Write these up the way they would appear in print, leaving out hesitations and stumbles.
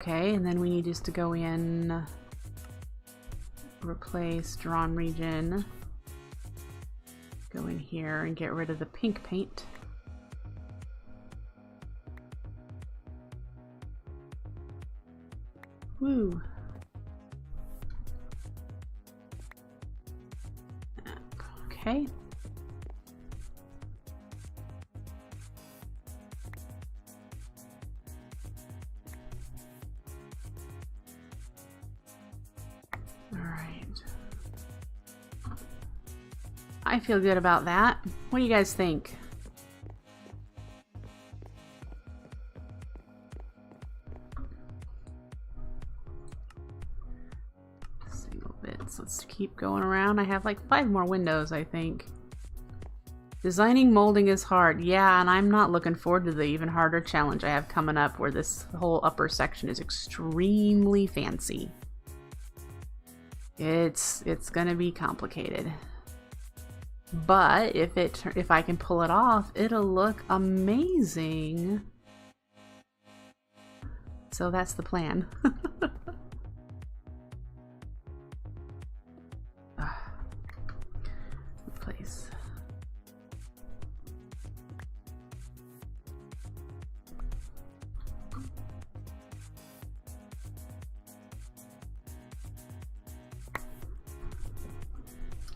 Okay, and then we need just to go in, replace drawn region, go in here and get rid of the pink paint. Woo! Okay. I feel good about that. What do you guys think? Single bits. Let's keep going around. I have like 5 more windows, I think. Designing molding is hard. Yeah, and I'm not looking forward to the even harder challenge I have coming up where this whole upper section is extremely fancy. It's gonna be complicated. But if I can pull it off, it'll look amazing. So that's the plan. Replace.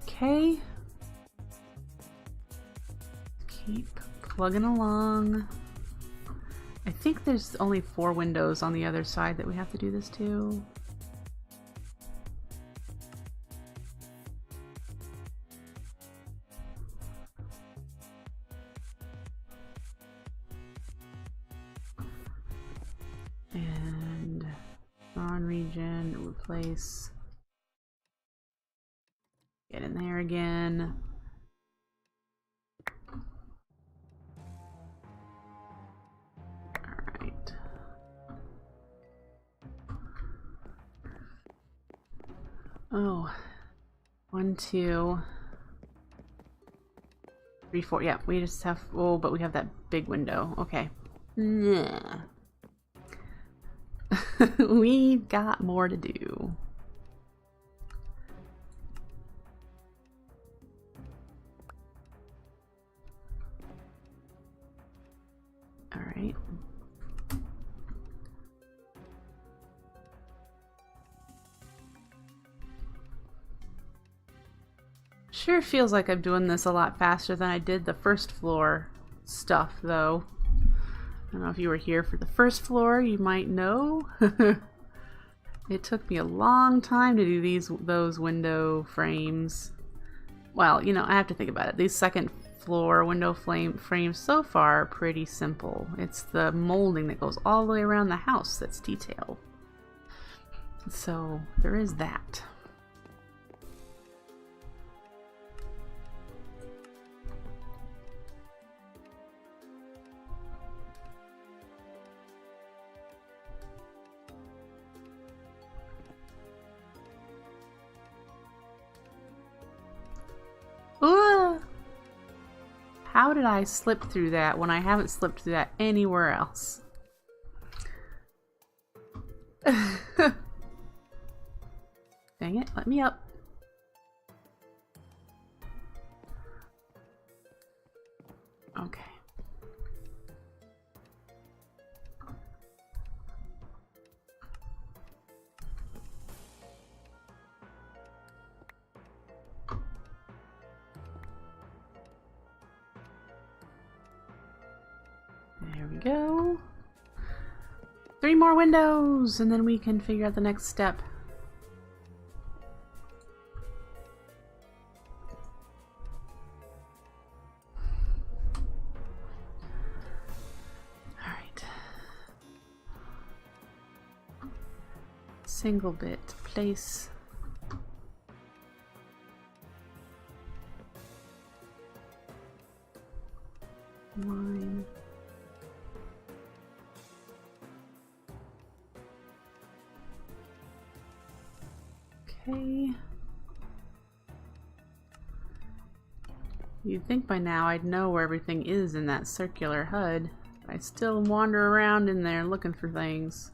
Okay. Keep plugging along. I think there's only 4 windows on the other side that we have to do this to. And on region, replace. Get in there again. Oh, 1, 2, 3, 4. Yeah, we just have. Oh, but we have that big window. Okay. Yeah. We've got more to do. All right. Sure feels like I'm doing this a lot faster than I did the first floor stuff, though. I don't know if you were here for the first floor, you might know. It took me a long time to do those window frames. Well, you know, I have to think about it. These second floor window frames so far are pretty simple. It's the molding that goes all the way around the house that's detailed. So there is that. Ooh! How did I slip through that when I haven't slipped through that anywhere else? Dang it, let me up. Okay. There we go. 3 more windows, and then we can figure out the next step. Alright. Single bit place. Line. Okay. You'd think by now I'd know where everything is in that circular HUD. I still wander around in there looking for things.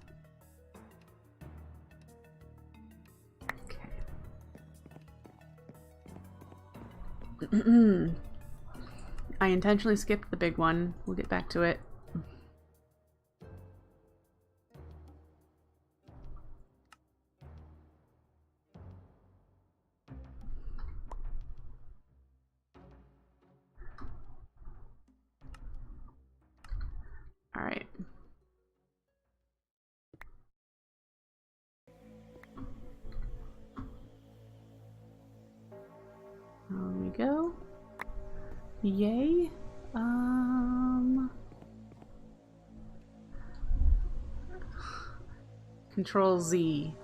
I intentionally skipped the big one. We'll get back to it. All right. On we go. Yay. Control Z.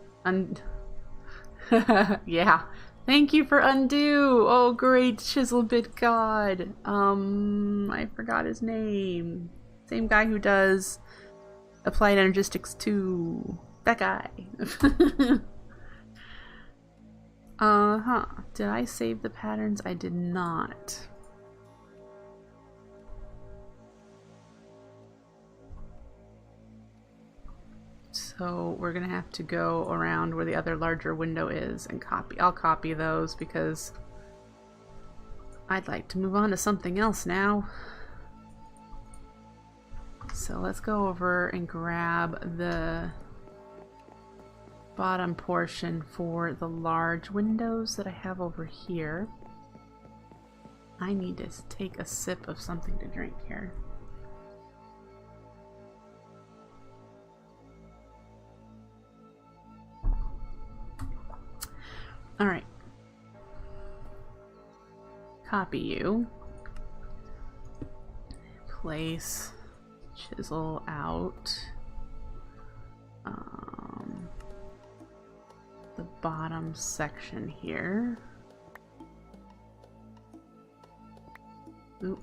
Yeah. Thank you for undo. Oh, great chisel bit god. I forgot his name. Same guy who does Applied Energistics 2. That guy. Did I save the patterns? I did not. So we're gonna have to go around where the other larger window is and copy. I'll copy those because I'd like to move on to something else now. So let's go over and grab the bottom portion for the large windows that I have over here. I need to take a sip of something to drink here. All right. Copy you. Place chisel out. The bottom section here. Oop.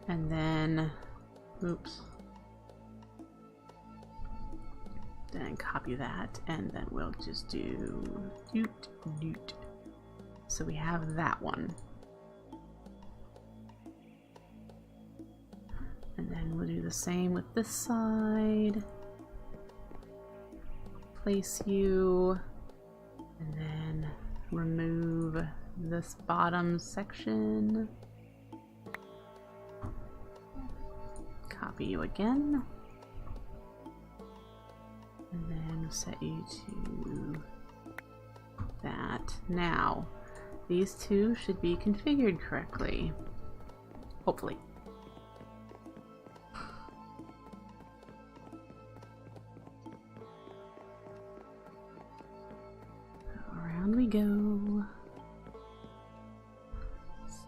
And then, oops. Then copy that, and then we'll just do doot doot. So we have that one. And then we'll do the same with this side. Place you, and then remove this bottom section. Copy you again. And then set you to that. Now, these two should be configured correctly. Hopefully. Around we go.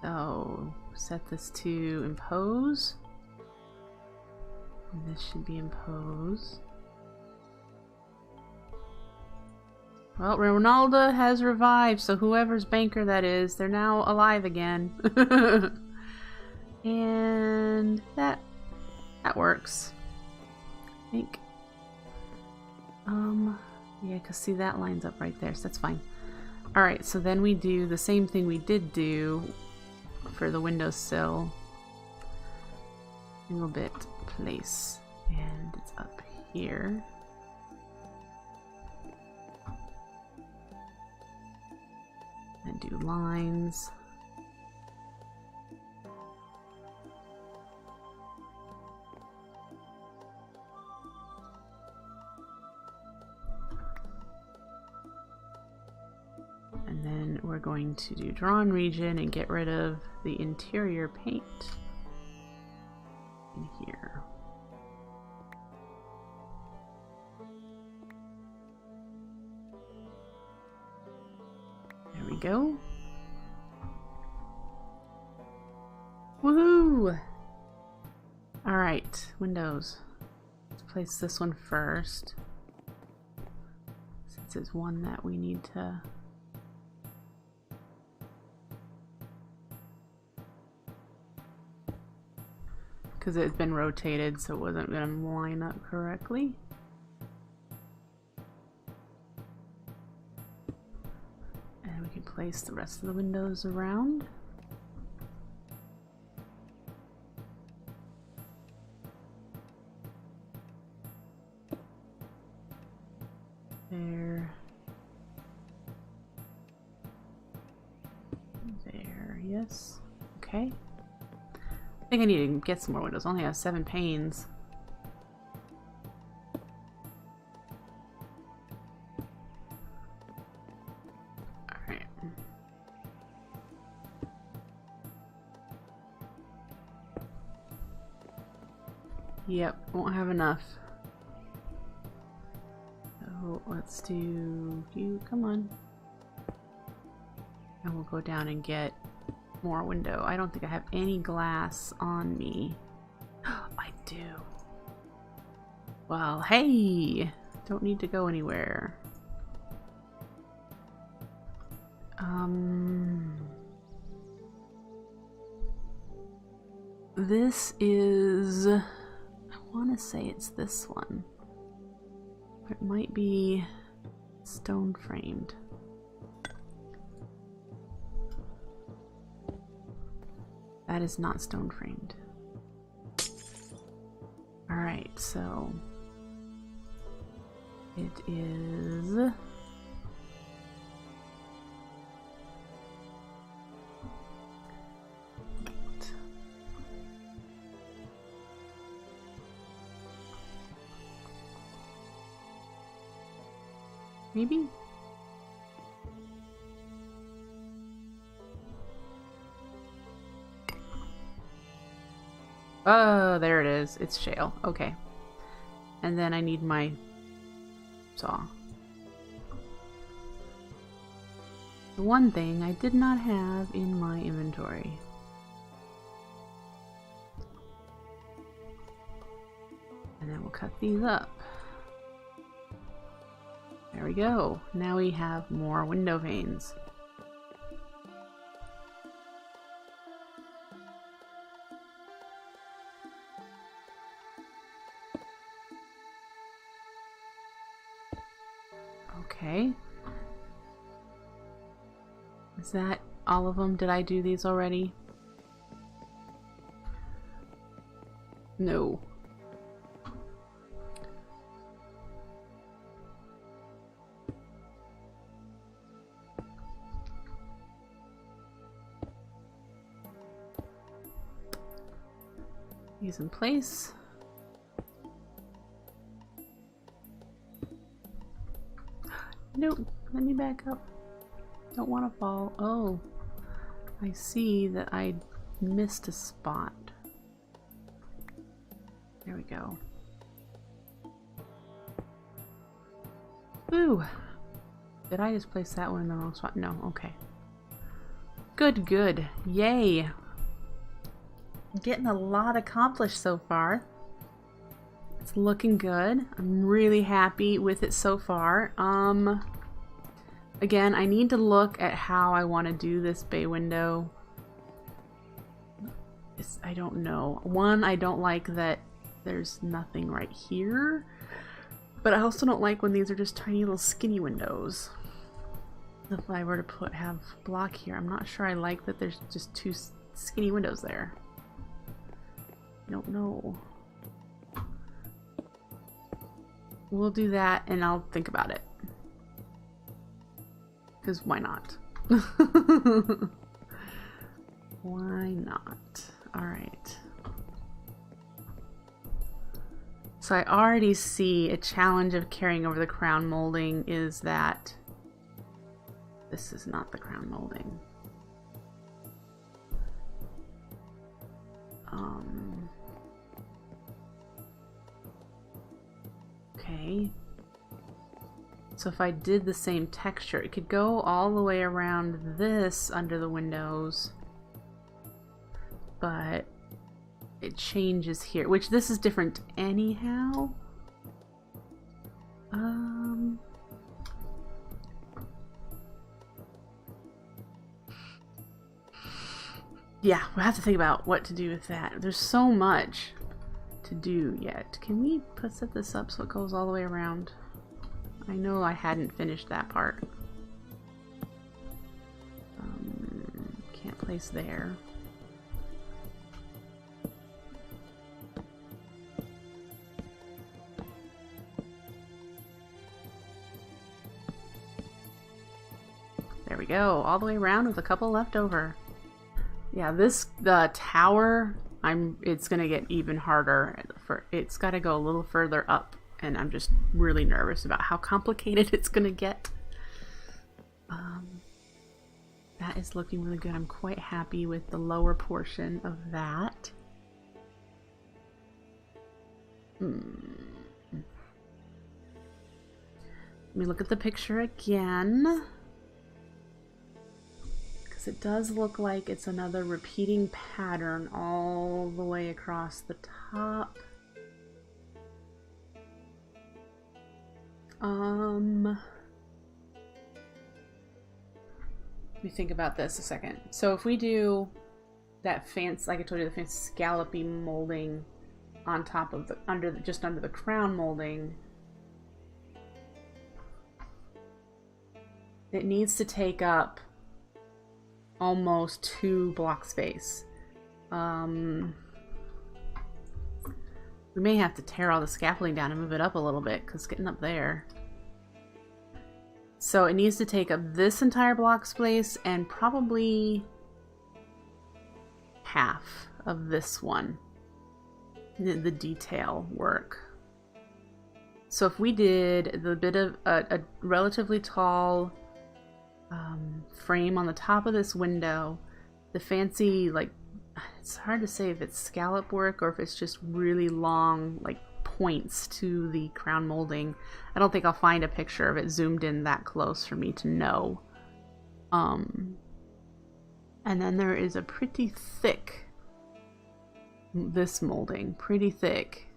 So, set this to impose. And this should be impose. Well, Ronaldo has revived, so whoever's banker that is, they're now alive again. And that works. I think. Yeah, because see, that lines up right there, so that's fine. Alright, so then we do the same thing we did do for the windowsill. Single bit place, and it's up here. And do lines. And then we're going to do drawn region and get rid of the interior paint in here. There we go. Woohoo! Alright, windows. Let's place this one first. Since it's one that we need to... because it had been rotated, so it wasn't going to line up correctly. And we can place the rest of the windows around. There. Yes. Okay. I think I need to get some more windows. I only have 7 panes. Alright. Yep, won't have enough. So let's do you. Come on. And we'll go down and get more window. I don't think I have any glass on me. I do. Well, hey! Don't need to go anywhere. This is... I want to say it's this one. It might be stone framed. That is not stone framed. Alright, so it is maybe? Oh, there it is. It's shale. Okay. And then I need my saw. The one thing I did not have in my inventory. And then we'll cut these up. There we go. Now we have more window panes. Okay. Is that all of them? Did I do these already? No. These in place. Nope, let me back up. Don't want to fall. Oh, I see that I missed a spot. There we go. Ooh. Did I just place that one in the wrong spot? No, okay. Good, good. Yay. Getting a lot accomplished so far. It's looking good. I'm really happy with it so far. Again, I need to look at how I want to do this bay window. I don't know. One, I don't like that there's nothing right here, but I also don't like when these are just tiny little skinny windows. If I were to have block here, I'm not sure I like that there's just 2 skinny windows there. I don't know. We'll do that and I'll think about it. Because why not? Why not? Alright. So I already see a challenge of carrying over the crown molding is that this is not the crown molding. Okay. So if I did the same texture, it could go all the way around this under the windows, but it changes here, which this is different anyhow. Yeah, we'll have to think about what to do with that. There's so much to do yet. Can we set this up so it goes all the way around? I know I hadn't finished that part. Can't place there. There we go, all the way around with a couple left over. Yeah, the tower, it's gonna get even harder. It's got to go a little further up, and I'm just really nervous about how complicated it's gonna get. That is looking really good. I'm quite happy with the lower portion of that. Let me look at the picture again, because it does look like it's another repeating pattern all the way across the top. Let me think about this a second. So if we do that fancy, like I told you, the fancy scallopy molding on top of the just under the crown molding, it needs to take up almost 2 block space. We may have to tear all the scaffolding down and move it up a little bit, because it's getting up there. So it needs to take up this entire block space and probably half of this one, the detail work. So if we did the bit of a relatively tall frame on the top of this window, the fancy, like, it's hard to say if it's scallop work or if it's just really long, like, points to the crown molding. I don't think I'll find a picture of it zoomed in that close for me to know. And then there is a pretty thick, this molding, pretty thick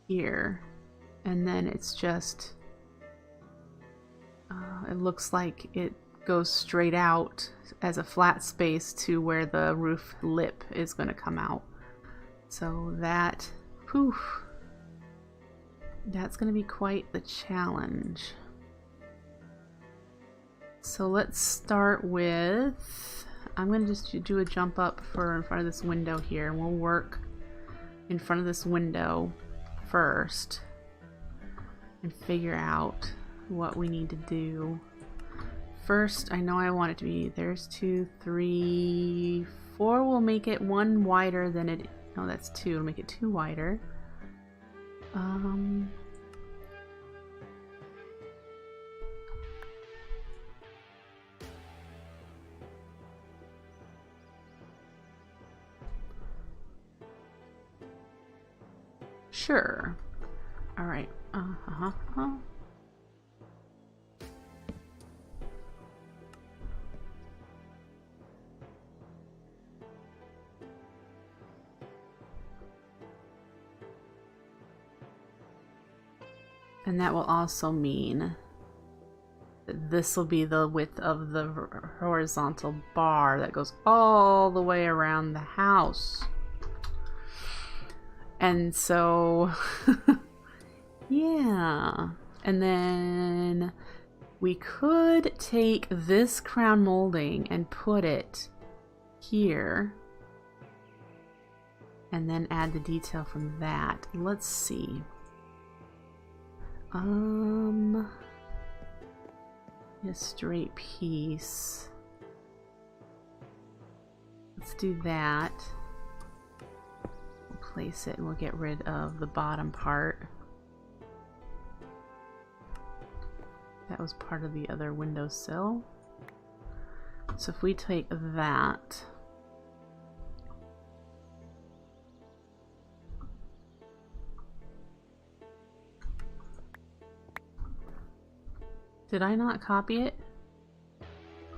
here. And then it's just, it looks like it goes straight out as a flat space to where the roof lip is going to come out. So that, poof, that's going to be quite the challenge. So let's start with, I'm going to just do a jump up for in front of this window here, and we'll work in front of this window first and figure out what we need to do. First, I know I want it to be, there's 2, 3, 4. We'll make it 1 wider than it, no, that's 2. We'll make it 2 wider. Sure. All right. And that will also mean that this will be the width of the horizontal bar that goes all the way around the house. And so, yeah. And then we could take this crown molding and put it here. And then add the detail from that. Let's see. A straight piece. Let's do that. We'll place it and we'll get rid of the bottom part. That was part of the other windowsill. So if we take that, did I not copy it?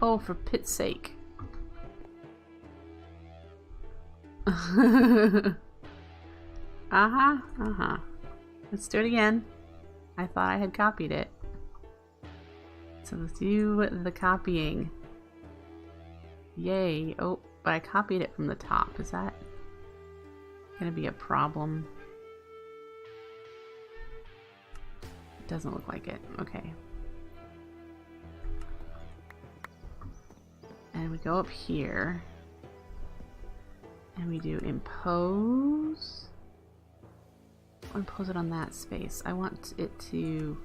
Oh, for pit's sake. Let's do it again. I thought I had copied it. So let's do the copying. Yay. Oh, but I copied it from the top. Is that gonna be a problem? It doesn't look like it. Okay. And we go up here and we do impose. I'll impose it on that space. I want it to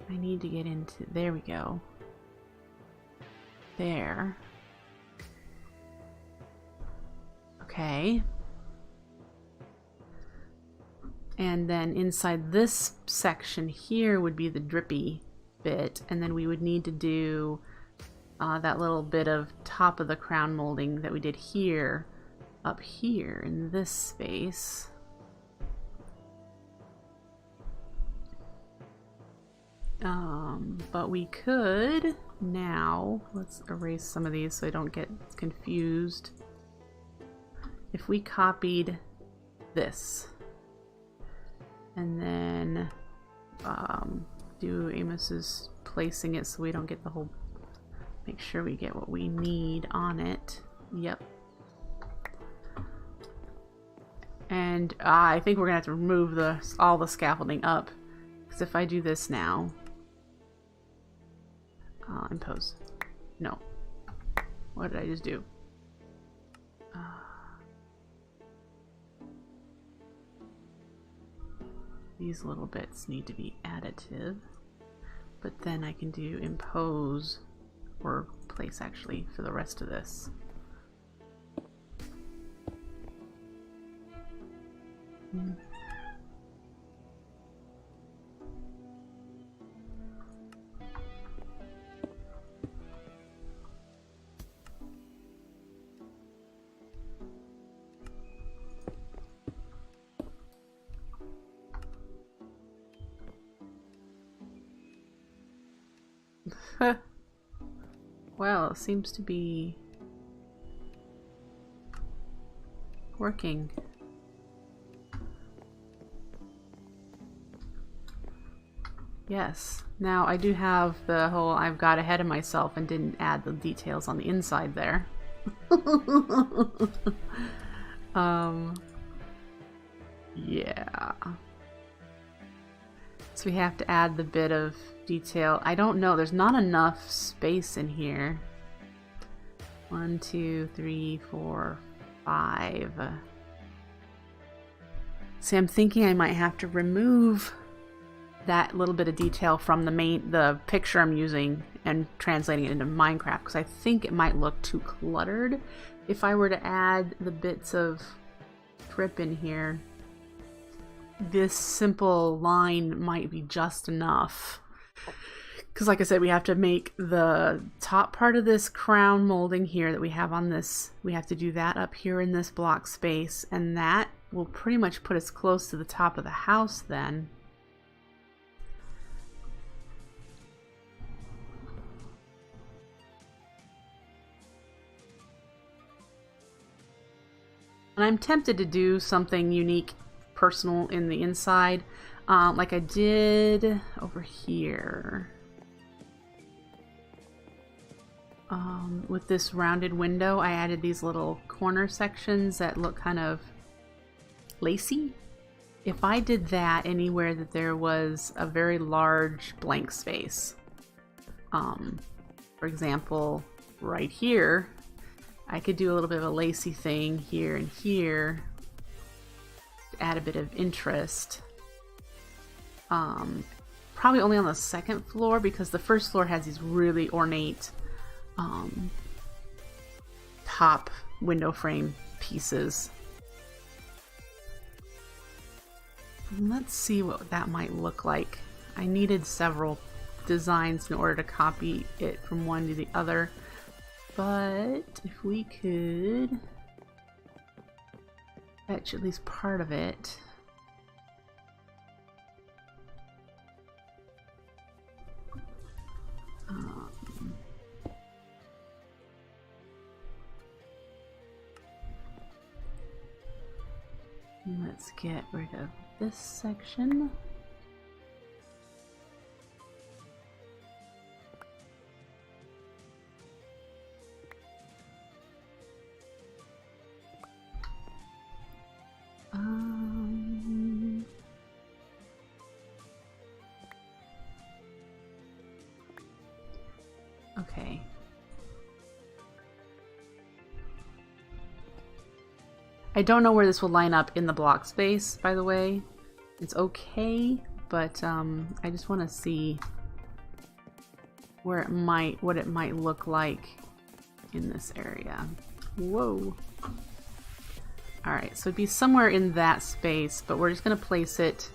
I need to get into, there we go. there. Okay. And then inside this section here would be the drippy bit, and then we would need to do that little bit of top of the crown molding that we did here, up here in this space. But we could now, let's erase some of these so I don't get confused. If we copied this and then do Amos's placing it so we don't get the whole, make sure we get what we need on it. Yep. And I think we're gonna have to remove all the scaffolding up, because if I do this now, impose. No. What did I just do? These little bits need to be additive, but then I can do impose or place actually for the rest of this. Well, it seems to be working. Yes. Now I do have the whole, I've got ahead of myself and didn't add the details on the inside there. Yeah. So we have to add the bit of detail. I don't know, there's not enough space in here. 1, 2, 3, 4, 5. See, I'm thinking I might have to remove that little bit of detail from the picture I'm using and translating it into Minecraft, because I think it might look too cluttered if I were to add the bits of drip in here. This simple line might be just enough, because like I said, we have to make the top part of this crown molding here that we have on this, we have to do that up here in this block space, and that will pretty much put us close to the top of the house then. And I'm tempted to do something unique, personal in the inside, like I did over here. With this rounded window, I added these little corner sections that look kind of lacy. If I did that anywhere that there was a very large blank space, for example, right here, I could do a little bit of a lacy thing here and here to add a bit of interest. Probably only on the second floor, because the first floor has these really ornate top window frame pieces. Let's see what that might look like. I needed several designs in order to copy it from one to the other, but if we could fetch at least part of it. Let's get rid of this section. Okay. I don't know where this will line up in the block space, by the way. It's okay, but I just want to see where it might, what it might look like in this area. Whoa. Alright, so it'd be somewhere in that space, but we're just going to place it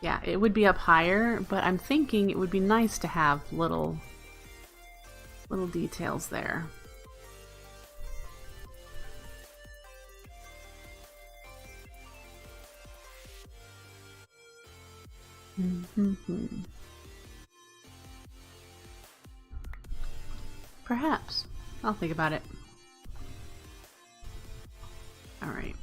yeah, it would be up higher, but I'm thinking it would be nice to have little details there. Perhaps. I'll think about it. All right.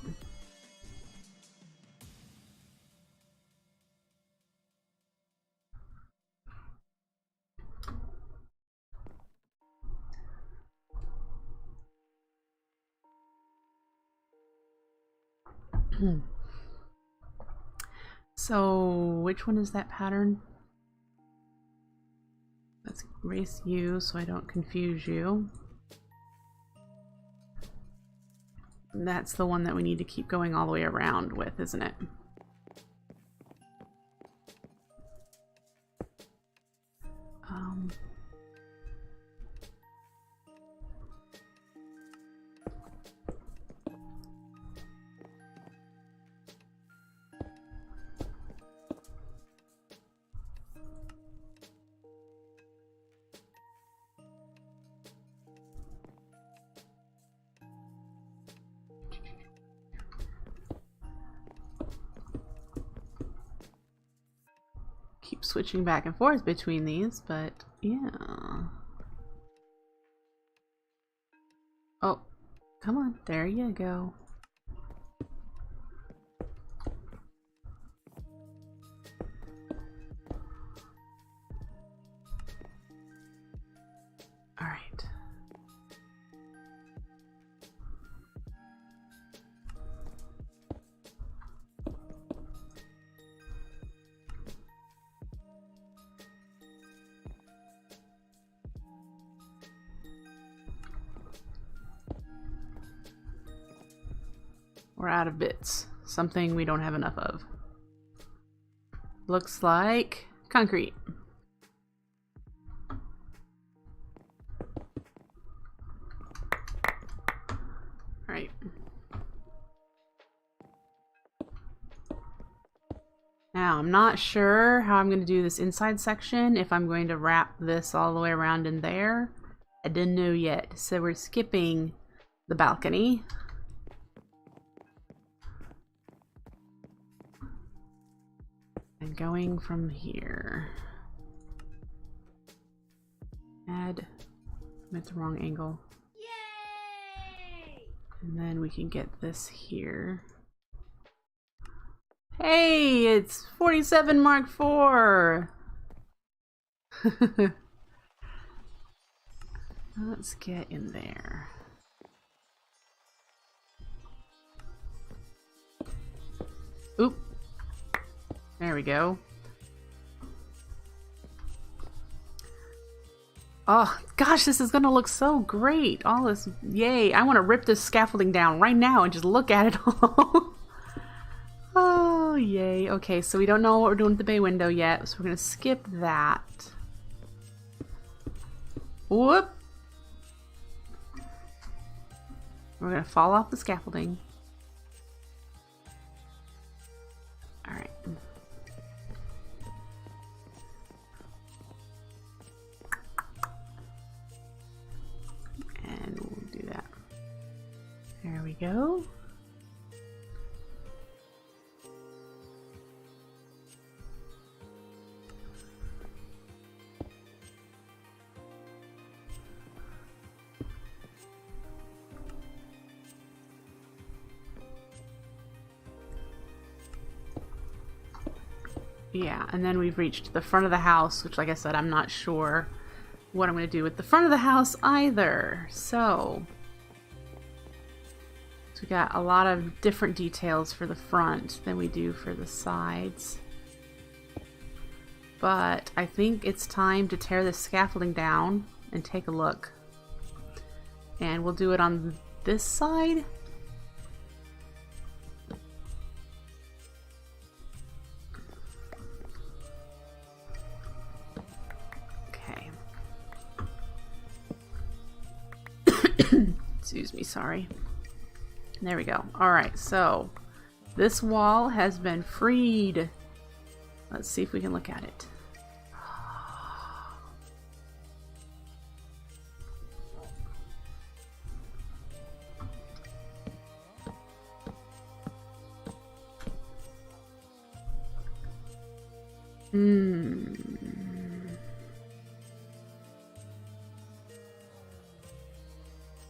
So, which one is that pattern? Let's erase you so I don't confuse you. That's the one that we need to keep going all the way around with, isn't it? Keep switching back and forth between these, but yeah. Oh, come on, there you go. All right. We're out of bits. Something we don't have enough of. Looks like concrete. Right. Now, I'm not sure how I'm going to do this inside section, if I'm going to wrap this all the way around in there. I didn't know yet. So we're skipping the balcony. And going from here. Add, I'm at the wrong angle. Yay! And then we can get this here. Hey, it's 47 Mark IV. Let's get in there. Oop. There we go. Oh gosh, this is gonna look so great. All this, yay. I want to rip this scaffolding down right now and just look at it all. Oh, yay. Okay, so we don't know what we're doing with the bay window yet, so we're gonna skip that. Whoop. We're gonna fall off the scaffolding. All right. And we'll do that. There we go. Yeah, and then we've reached the front of the house, which, like I said, I'm not sure what I'm going to do with the front of the house either. So we got a lot of different details for the front than we do for the sides. But I think it's time to tear the scaffolding down and take a look. And we'll do it on this side. Excuse me, sorry. There we go. Alright, so this wall has been freed. Let's see if we can look at it.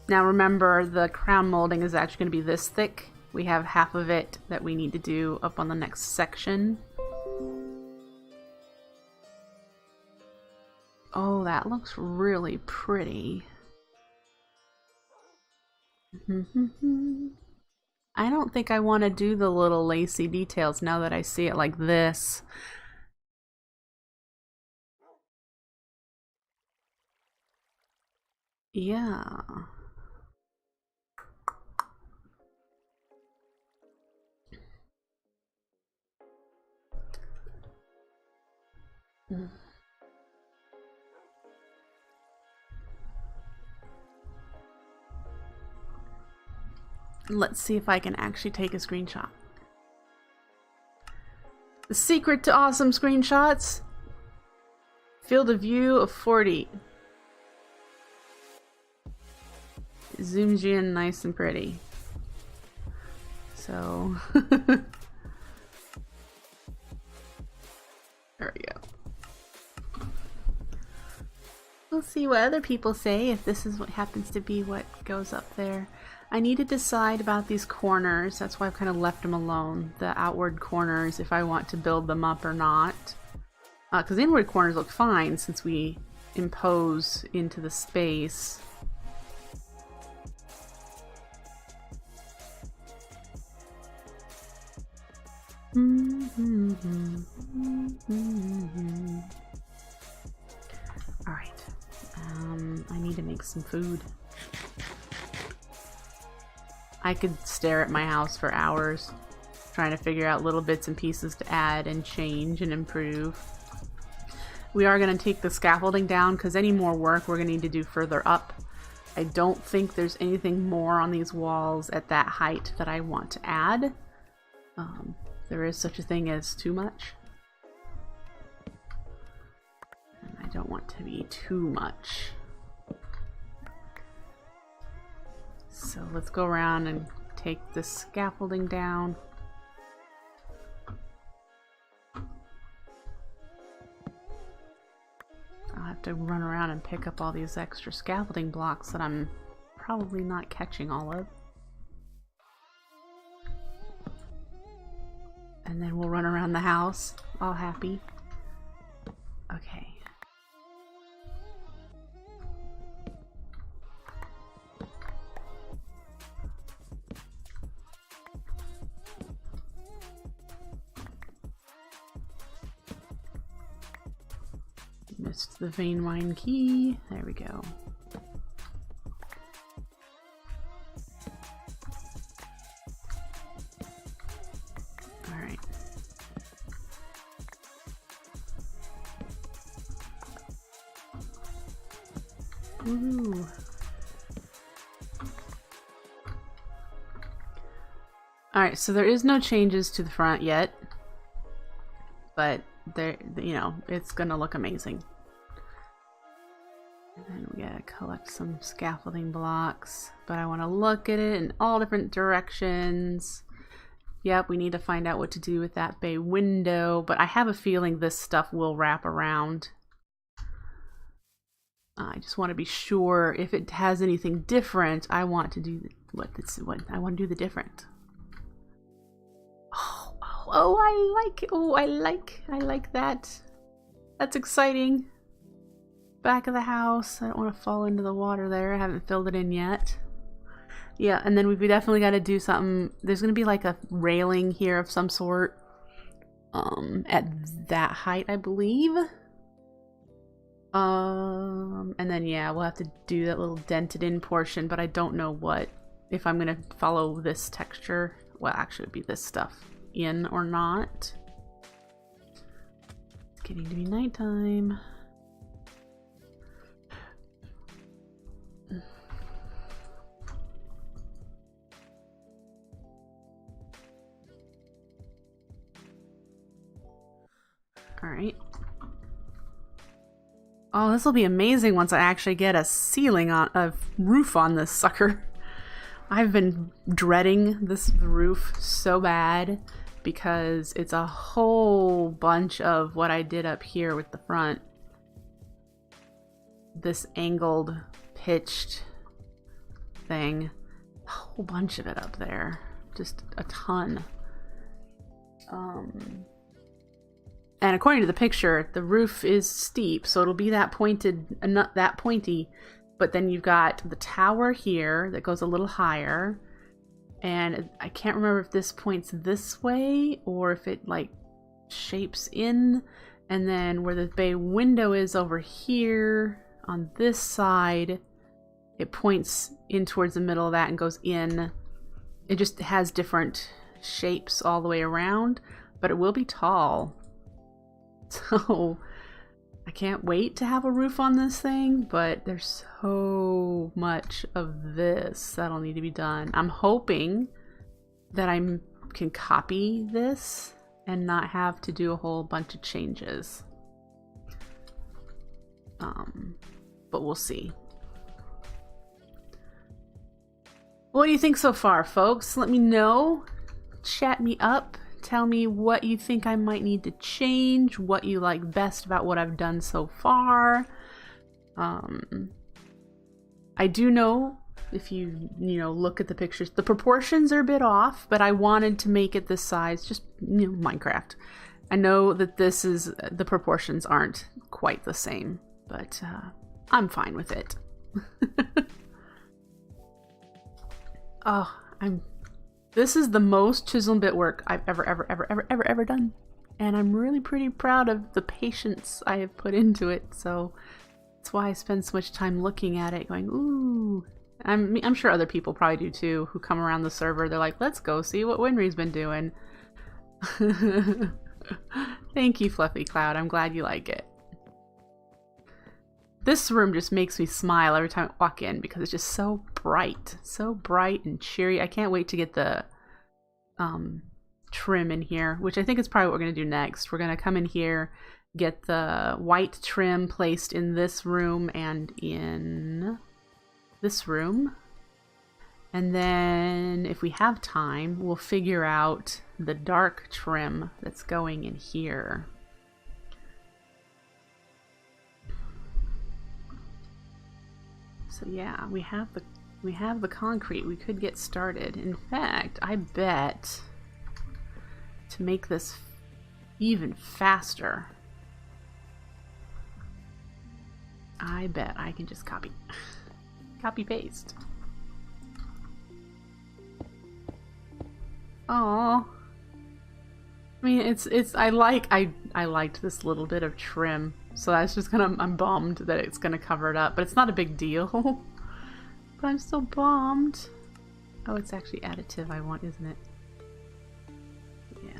Now remember, the crown molding is actually going to be this thick. We have half of it that we need to do up on the next section. Oh, that looks really pretty. I don't think I want to do the little lacy details now that I see it like this. Yeah. Let's see if I can actually take a screenshot. The secret to awesome screenshots? Field of view of 40. It zooms you in nice and pretty. So... There we go. We'll see what other people say if this is what happens to be what goes up there. I need to decide about these corners. That's why I've kind of left them alone. The outward corners, if I want to build them up or not. Because the inward corners look fine since we impose into the space. Alright. I need to make some food. I could stare at my house for hours, trying to figure out little bits and pieces to add and change and improve. We are going to take the scaffolding down because any more work we're going to need to do further up. I don't think there's anything more on these walls at that height that I want to add. There is such a thing as too much. And I don't want to be too much. So let's go around and take this scaffolding down. I'll have to run around and pick up all these extra scaffolding blocks that I'm probably not catching all of. And then we'll run around the house, all happy. Okay. Missed the vein wine key. There we go. Alright. Ooh. Alright, so there is no changes to the front yet. But there, you know, it's gonna look amazing. And then we gotta collect some scaffolding blocks, but I want to look at it in all different directions. Yep, we need to find out what to do with that bay window, but I have a feeling this stuff will wrap around. I just want to be sure if it has anything different. I want to do what I want to do the different. Oh, I like that. That's exciting. Back of the house. I don't want to fall into the water there. I haven't filled it in yet. Yeah, and then we've definitely got to do something. There's going to be like a railing here of some sort. At that height, I believe. And then yeah, we'll have to do that little dented in portion, but I don't know what, if I'm going to follow this texture. Well, actually it'd be this stuff in or not. It's getting to be nighttime. Alright. Oh, this will be amazing once I actually get a ceiling on, a roof on this sucker. I've been dreading this roof so bad because it's a whole bunch of what I did up here with the front. This angled, pitched thing. A whole bunch of it up there. Just a ton. And according to the picture, the roof is steep, so it'll be that pointed, not that pointy. But then you've got the tower here that goes a little higher. And I can't remember if this points this way or if it like shapes in. And then where the bay window is over here on this side, it points in towards the middle of that and goes in. It just has different shapes all the way around, but it will be tall. So I can't wait to have a roof on this thing, but there's so much of this that'll need to be done. I'm hoping that I can copy this and not have to do a whole bunch of changes. But we'll see. What do you think so far, folks? Let me know. Chat me up. Tell me what you think I might need to change, what you like best about what I've done so far. I do know, if you look at the pictures, the proportions are a bit off, but I wanted to make it this size, just, Minecraft. I know that the proportions aren't quite the same, but I'm fine with it. Oh, this is the most chisel and bit work I've ever done. And I'm really pretty proud of the patience I have put into it. So that's why I spend so much time looking at it going, ooh. I'm sure other people probably do too, who come around the server. They're like, let's go see what Winry's been doing. Thank you, Fluffy Cloud. I'm glad you like it. This room just makes me smile every time I walk in because it's just so bright and cheery. I can't wait to get the trim in here, which I think is probably what we're going to do next. We're going to come in here, get the white trim placed in this room and in this room. And then if we have time, we'll figure out the dark trim that's going in here. So yeah, we have the concrete. We could get started. In fact, I bet to make this even faster, I bet I can just copy paste. Oh, I mean, I liked this little bit of trim. So that's just I'm bummed that it's gonna cover it up, but it's not a big deal. But I'm still bummed. Oh, it's actually additive I want, isn't it? Yeah.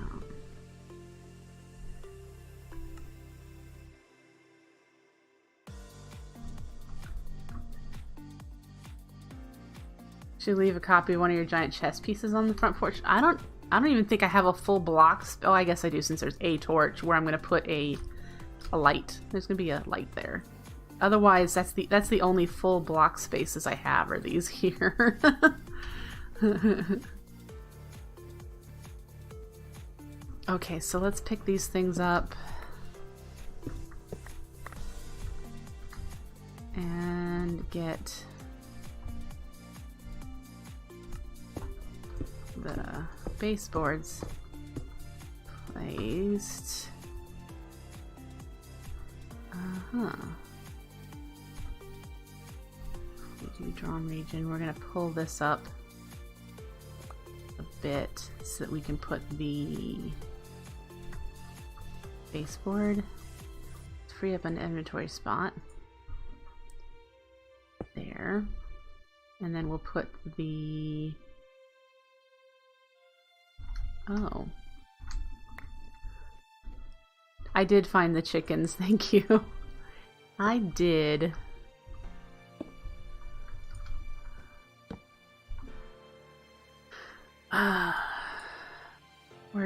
Should leave a copy of one of your giant chess pieces on the front porch. I don't even think I have a full block. Oh, I guess I do, since there's a torch where I'm gonna put a light. There's gonna be a light there. Otherwise, that's the only full block spaces I have are these here. Okay, so let's pick these things up and get the baseboards placed. We do drawn region. We're gonna pull this up a bit so that we can put the baseboard. Free up an inventory spot there, and then we'll put the I did find the chickens, thank you. I did.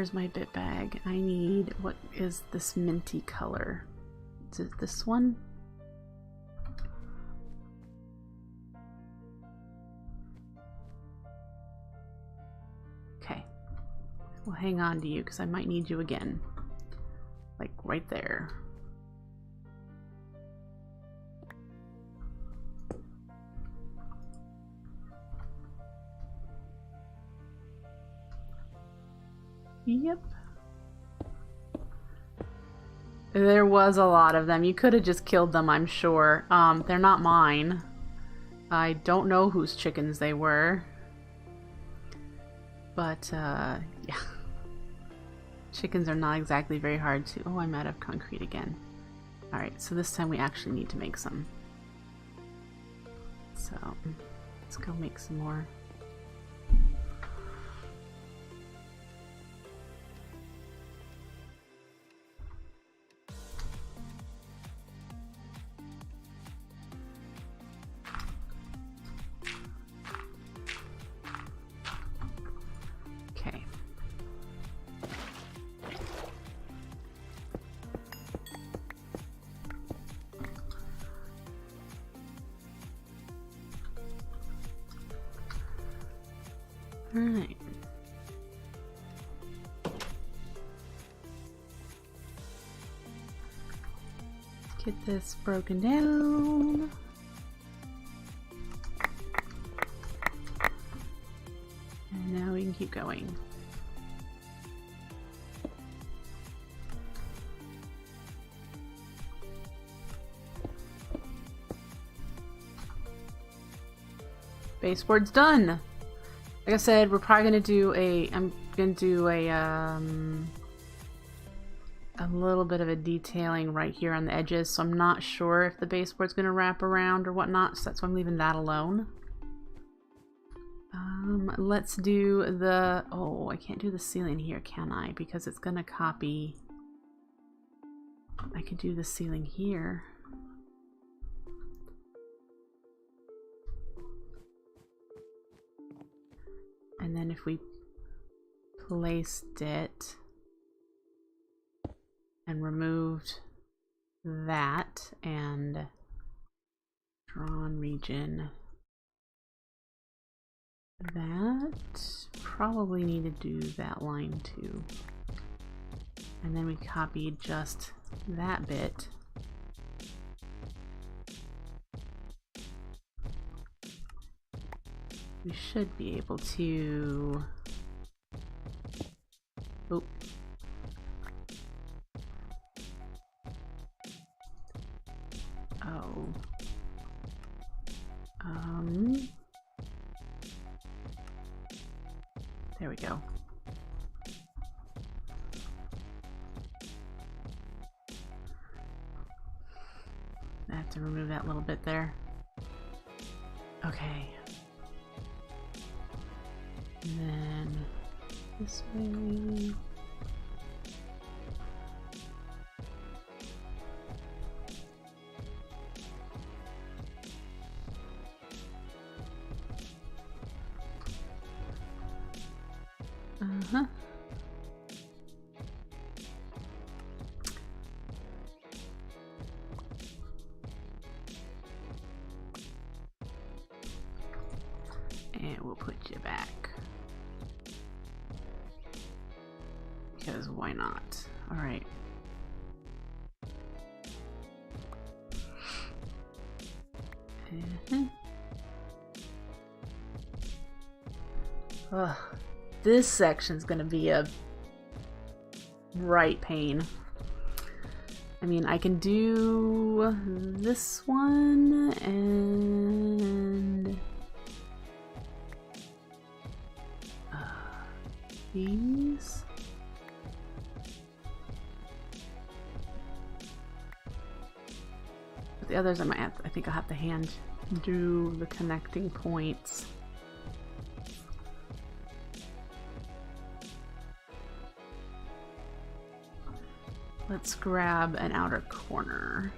where's my bit bag? I need, what is this minty color? Is it this one? Okay. We'll hang on to you because I might need you again. Like right there. Yep. There was a lot of them. You could have just killed them, I'm sure. They're not mine. I don't know whose chickens they were. But, yeah. Chickens are not exactly very hard to... Oh, I'm out of concrete again. Alright, so this time we actually need to make some. So, let's go make some more. Alright. Get this broken down. And now we can keep going. Baseboard's done. Like I said, we're probably gonna do I'm gonna do a little bit of a detailing right here on the edges, so I'm not sure if the baseboard's gonna wrap around or whatnot, so that's why I'm leaving that alone. Let's do the, oh, I can't do the ceiling here, can I? Because it's gonna copy. I could do the ceiling here. And then if we placed it and removed that and drawn region, that probably need to do that line too. And then we copied just that bit. We should be able to... Oh. Oh. There we go. I have to remove that little bit there. Okay. And then this way. Uh-huh. And we'll put you back. Because why not? All right. Ugh, this section's gonna be a right pain. I mean, I can do this one and these. But the others I might have, I think I'll have to hand do the connecting points. Let's grab an outer corner.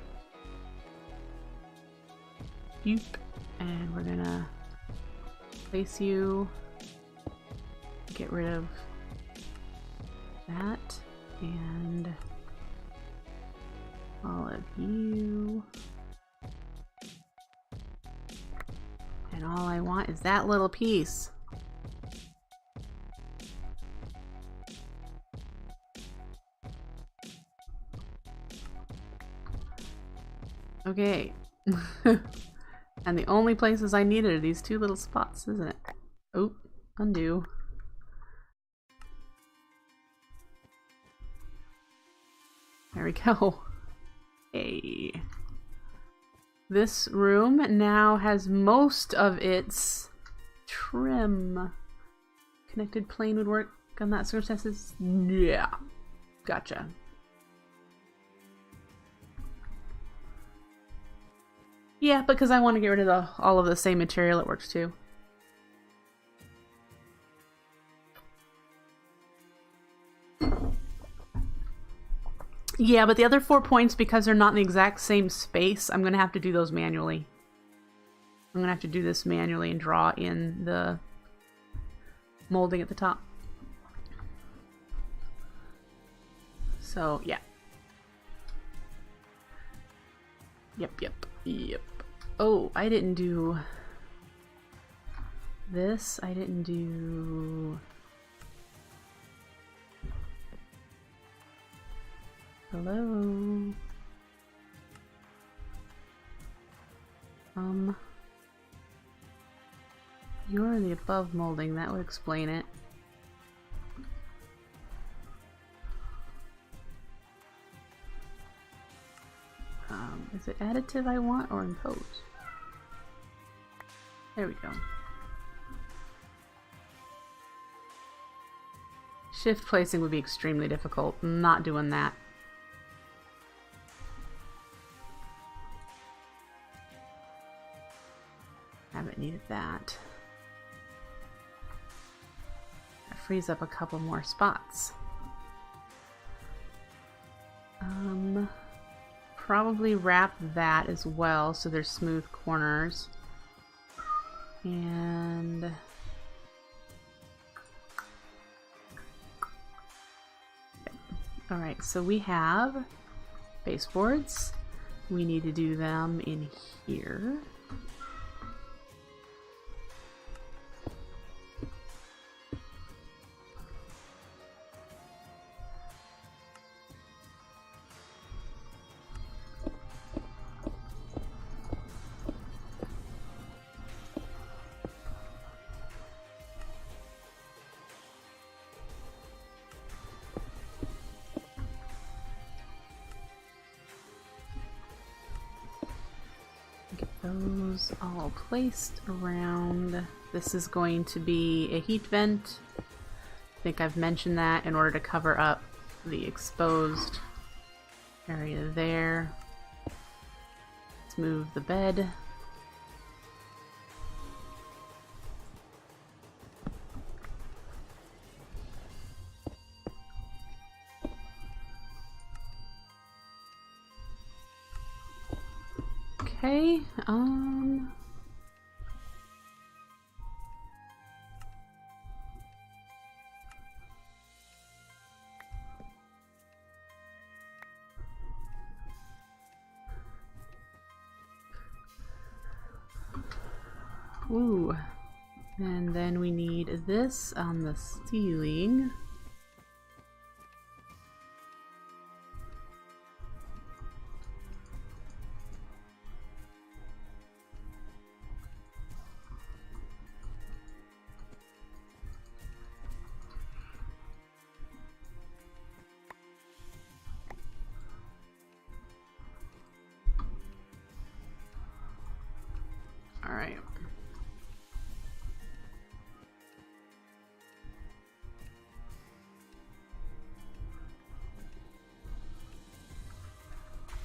Boop. And we're gonna place you. Get rid of that and all of you. And all I want is that little piece. Okay. And the only places I needed are these two little spots, isn't it? Oh, undo. There we go. Hey. This room now has most of its trim. Connected plane would work on that circumstances? Yeah. Gotcha. Yeah, because I want to get rid of all of the same material, it works too. Yeah, but the other 4 points, because they're not in the exact same space, I'm going to have to do those manually. I'm going to have to do this manually and draw in the molding at the top. So, yeah. Yep. Oh, I didn't do this. I didn't do... Hello? You're the above molding. That would explain it. Is it additive I want or impose? There we go. Shift placing would be extremely difficult. I'm not doing that. Haven't needed that. That frees up a couple more spots. Probably wrap that as well so there's smooth corners. And alright, so we have baseboards. We need to do them in here. Those all placed around. This is going to be a heat vent. I think I've mentioned that in order to cover up the exposed area there. Let's move the bed. Okay, ooh, and then we need this on the ceiling. All right.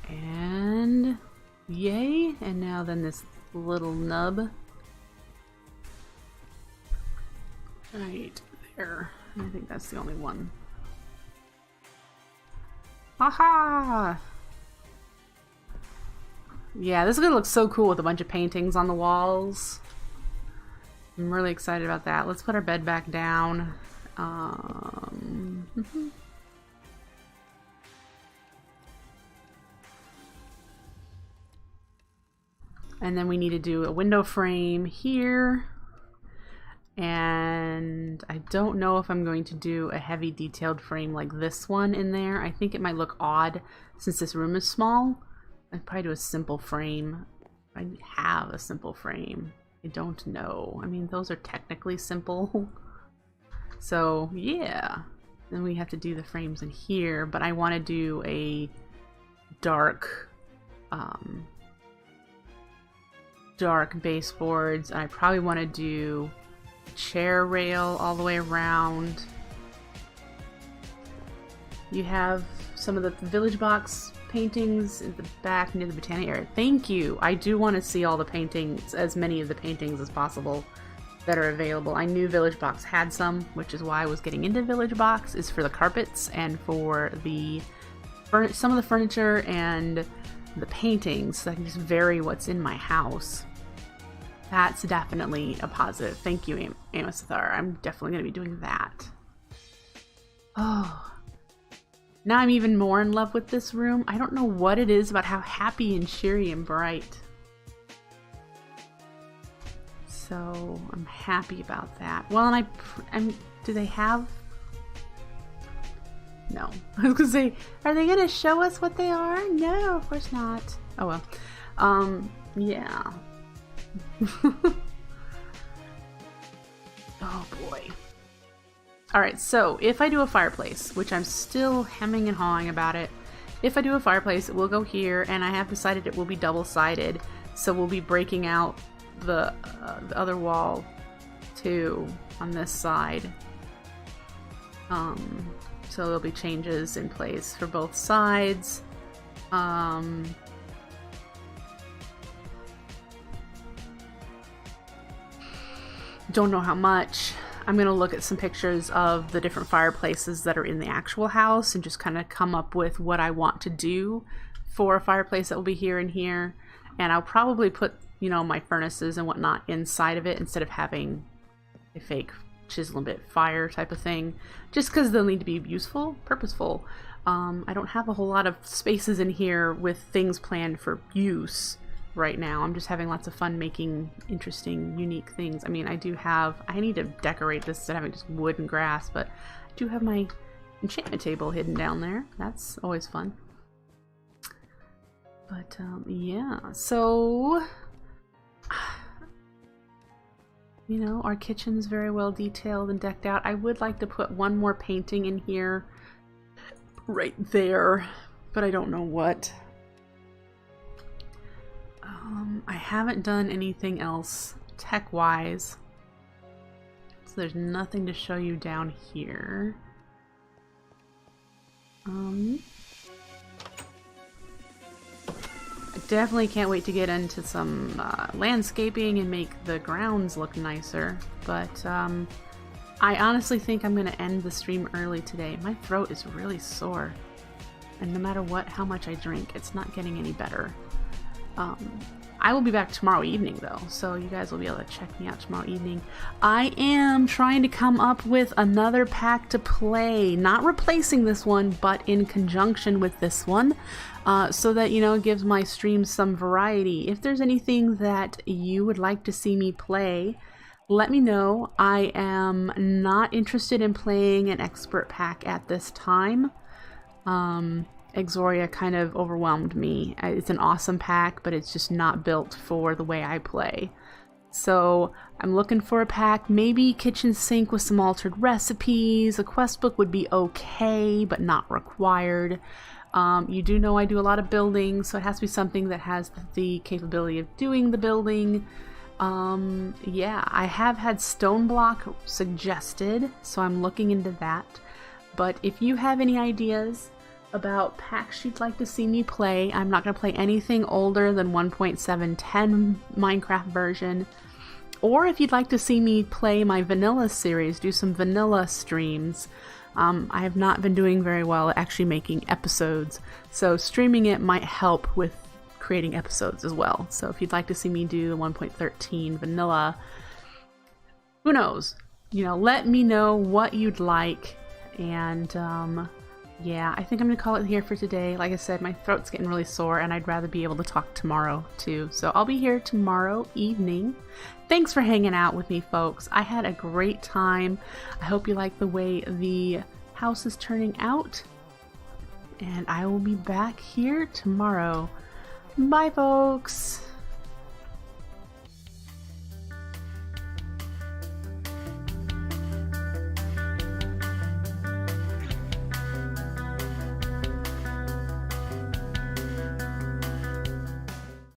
And yay, and now then this little nub. Right there. I think that's the only one. Aha! Yeah, this is gonna look so cool with a bunch of paintings on the walls. I'm really excited about that. Let's put our bed back down. And then we need to do a window frame here. And I don't know if I'm going to do a heavy detailed frame like this one in there. I think it might look odd since this room is small. I'd probably do a simple frame. I have a simple frame. I don't know. I mean, those are technically simple. So yeah. Then we have to do the frames in here, but I want to do a dark dark baseboards. And I probably want to do chair rail all the way around. You have some of the Village Box paintings in the back near the Botanic area. Thank you. I do want to see all the paintings, as many of the paintings as possible that are available. I knew Village Box had some, which is why I was getting into Village Box, is for the carpets and for the some of the furniture and the paintings, so I can just vary what's in my house. That's definitely a positive. Thank you, Amasathar. I'm definitely going to be doing that. Oh. Now I'm even more in love with this room. I don't know what it is about how happy and cheery and bright. So I'm happy about that. Well, and I'm do they have... No. I was going to say, are they going to show us what they are? No, of course not. Oh well. Yeah. Oh boy. Alright, so if I do a fireplace, which I'm still hemming and hawing about it, if I do a fireplace, it will go here, and I have decided it will be double-sided, so we'll be breaking out the other wall too on this side. So there'll be changes in place for both sides. Don't know how much. I'm going to look at some pictures of the different fireplaces that are in the actual house and just kind of come up with what I want to do for a fireplace that will be here and here. And I'll probably put, you know, my furnaces and whatnot inside of it instead of having a fake chisel and bit fire type of thing, just because they'll need to be useful, purposeful. I don't have a whole lot of spaces in here with things planned for use right now. I'm just having lots of fun making interesting, unique things. I mean, I need to decorate this instead of having just wood and grass, but I do have my enchantment table hidden down there. That's always fun. But yeah, so you know, our kitchen's very well detailed and decked out. I would like to put one more painting in here right there, but I don't know what. I haven't done anything else tech-wise, so there's nothing to show you down here. I definitely can't wait to get into some landscaping and make the grounds look nicer, but I honestly think I'm going to end the stream early today. My throat is really sore, and no matter how much I drink, it's not getting any better. I will be back tomorrow evening though, so you guys will be able to check me out tomorrow evening. I am trying to come up with another pack to play, not replacing this one, but in conjunction with this one, so that, you know, it gives my streams some variety. If there's anything that you would like to see me play, let me know. I am not interested in playing an expert pack at this time. Exoria kind of overwhelmed me. It's an awesome pack, but it's just not built for the way I play. So I'm looking for a pack, maybe kitchen sink with some altered recipes. A quest book would be okay, but not required. You do know I do a lot of building, so it has to be something that has the capability of doing the building. Yeah, I have had stone block suggested, so I'm looking into that. But if you have any ideas about packs you'd like to see me play, I'm not going to play anything older than 1.710 Minecraft version. Or if you'd like to see me play my vanilla series, do some vanilla streams. I have not been doing very well at actually making episodes, so streaming it might help with creating episodes as well. So if you'd like to see me do the 1.13 vanilla, who knows? You know, let me know what you'd like, and yeah, I think I'm gonna call it here for today. Like I said, my throat's getting really sore and I'd rather be able to talk tomorrow too. So I'll be here tomorrow evening. Thanks for hanging out with me, folks. I had a great time. I hope you like the way the house is turning out. And I will be back here tomorrow. Bye, folks.